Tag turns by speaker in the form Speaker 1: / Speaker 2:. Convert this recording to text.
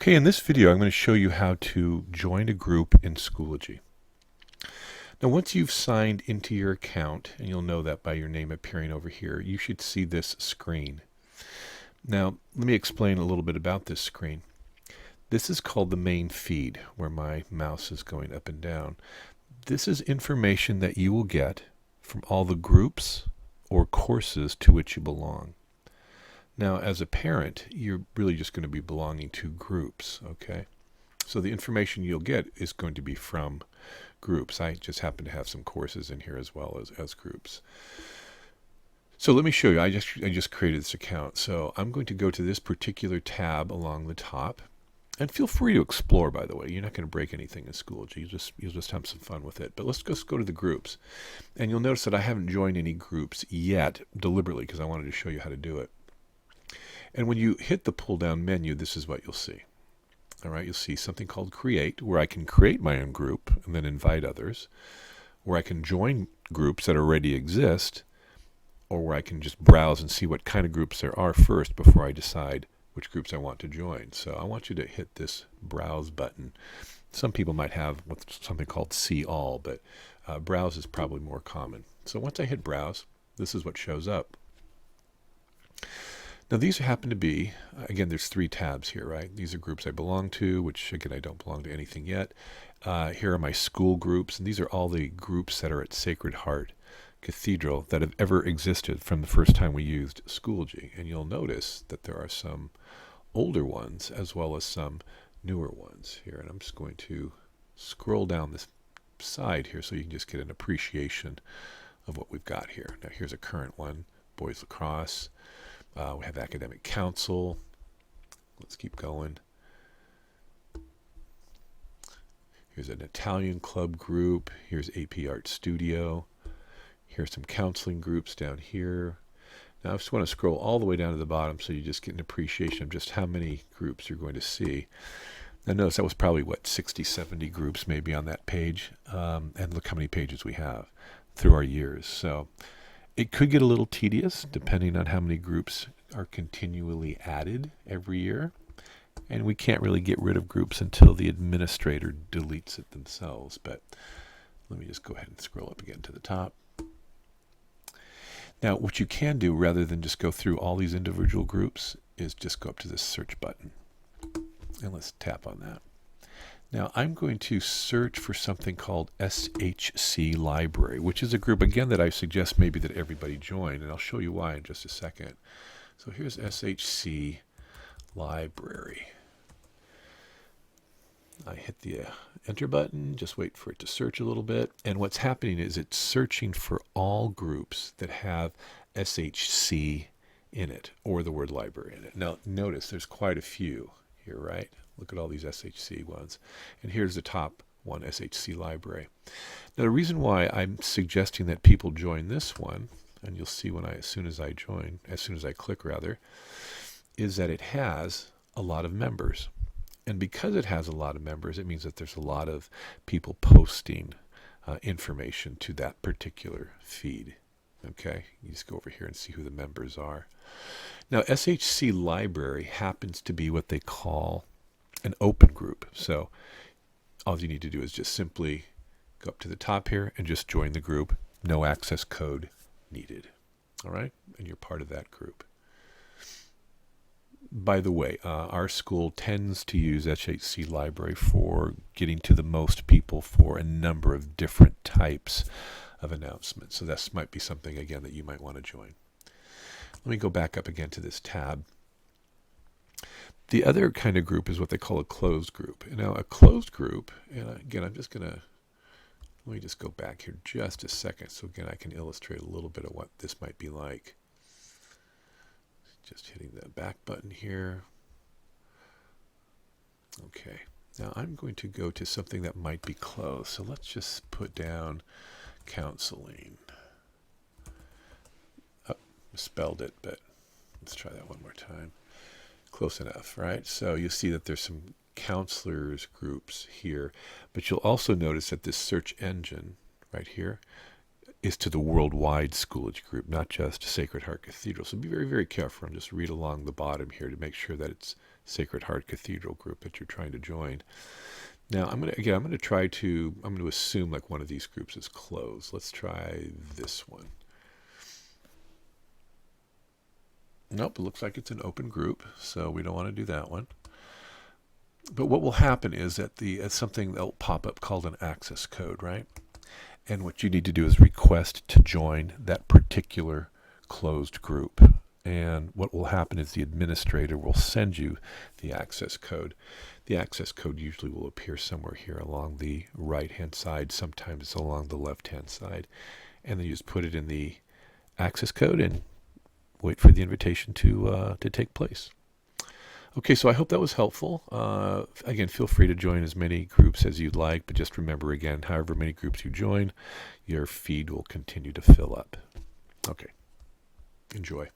Speaker 1: Okay, in this video I'm going to show you how to join a group in Schoology. Now once you've signed into your account, and you'll know that by your name appearing over here, you should see this screen. Now let me explain a little bit about this screen. This is called the main feed, where my mouse is going up and down. This is information that you will get from all the groups or courses to which you belong. Now, as a parent, you're really just going to be belonging to groups, okay? So the information you'll get is going to be from groups. I just happen to have some courses in here as well as groups. So let me show you. I just created this account. So I'm going to go to this particular tab along the top. And feel free to explore, by the way. You're not going to break anything in Schoology. You'll just have some fun with it. But let's just go to the groups. And you'll notice that I haven't joined any groups yet, deliberately, because I wanted to show you how to do it. And when you hit the pull-down menu, this is what you'll see. All right, you'll see something called Create, where I can create my own group and then invite others, where I can join groups that already exist, or where I can just browse and see what kind of groups there are first before I decide which groups I want to join. So I want you to hit this Browse button. Some people might have what's something called See All, but Browse is probably more common. So once I hit Browse, this is what shows up. Now these happen to be, again, there's three tabs here, right? These are groups I belong to, which again, I don't belong to anything yet. Here are my school groups, and these are all the groups that are at Sacred Heart Cathedral that have ever existed from the first time we used Schoology. And you'll notice that there are some older ones as well as some newer ones here. And I'm just going to scroll down this side here so you can just get an appreciation of what we've got here. Now here's a current one, Boys Lacrosse. We have Academic Council. Let's keep going. Here's an Italian club group. Here's AP Art Studio. Here's some counseling groups down here. Now I just want to scroll all the way down to the bottom so you just get an appreciation of just how many groups you're going to see. Now notice that was probably, 60, 70 groups maybe on that page. And look how many pages we have through our years. So it could get a little tedious depending on how many groups are continually added every year. And we can't really get rid of groups until the administrator deletes it themselves. But let me just go ahead and scroll up again to the top. Now, what you can do rather than just go through all these individual groups is just go up to this search button. And let's tap on that. Now I'm going to search for something called SHC Library, which is a group, again, that I suggest maybe that everybody join, and I'll show you why in just a second. So here's SHC Library. I hit the enter button, just wait for it to search a little bit, and what's happening is it's searching for all groups that have SHC in it, or the word library in it. Now notice there's quite a few here, right? Look at all these SHC ones. And here's the top one, SHC Library. Now the reason why I'm suggesting that people join this one, and you'll see as soon as I click rather, is that it has a lot of members. And because it has a lot of members, it means that there's a lot of people posting information to that particular feed. Okay, you just go over here and see who the members are. Now SHC Library happens to be what they call an open group. So all you need to do is just simply go up to the top here and just join the group. No access code needed. All right, and you're part of that group. By the way, our school tends to use SHC Library for getting to the most people for a number of different types of announcements. So this might be something, again, that you might want to join. Let me go back up again to this tab. The other kind of group is what they call a closed group. Now, a closed group, and again, let me just go back here just a second so again I can illustrate a little bit of what this might be like. Just hitting the back button here. Okay, now I'm going to go to something that might be closed. So let's just put down counseling. Oh, misspelled it, but let's try that one more time. Close enough, right? So you see that there's some counselors groups here, but you'll also notice that this search engine right here is to the worldwide Schoology group, not just Sacred Heart Cathedral. So be very, very careful and just read along the bottom here to make sure that it's Sacred Heart Cathedral group that you're trying to join. Now I'm going to assume like one of these groups is closed. Let's try this one. Nope, it looks like it's an open group, so we don't want to do that one. But what will happen is that something that will pop up called an access code, right? And what you need to do is request to join that particular closed group. And what will happen is the administrator will send you the access code. The access code usually will appear somewhere here along the right-hand side, sometimes along the left-hand side. And then you just put it in the access code and wait for the invitation to take place. Okay, so I hope that was helpful. Again, feel free to join as many groups as you'd like, but just remember again, however many groups you join, your feed will continue to fill up. Okay, enjoy.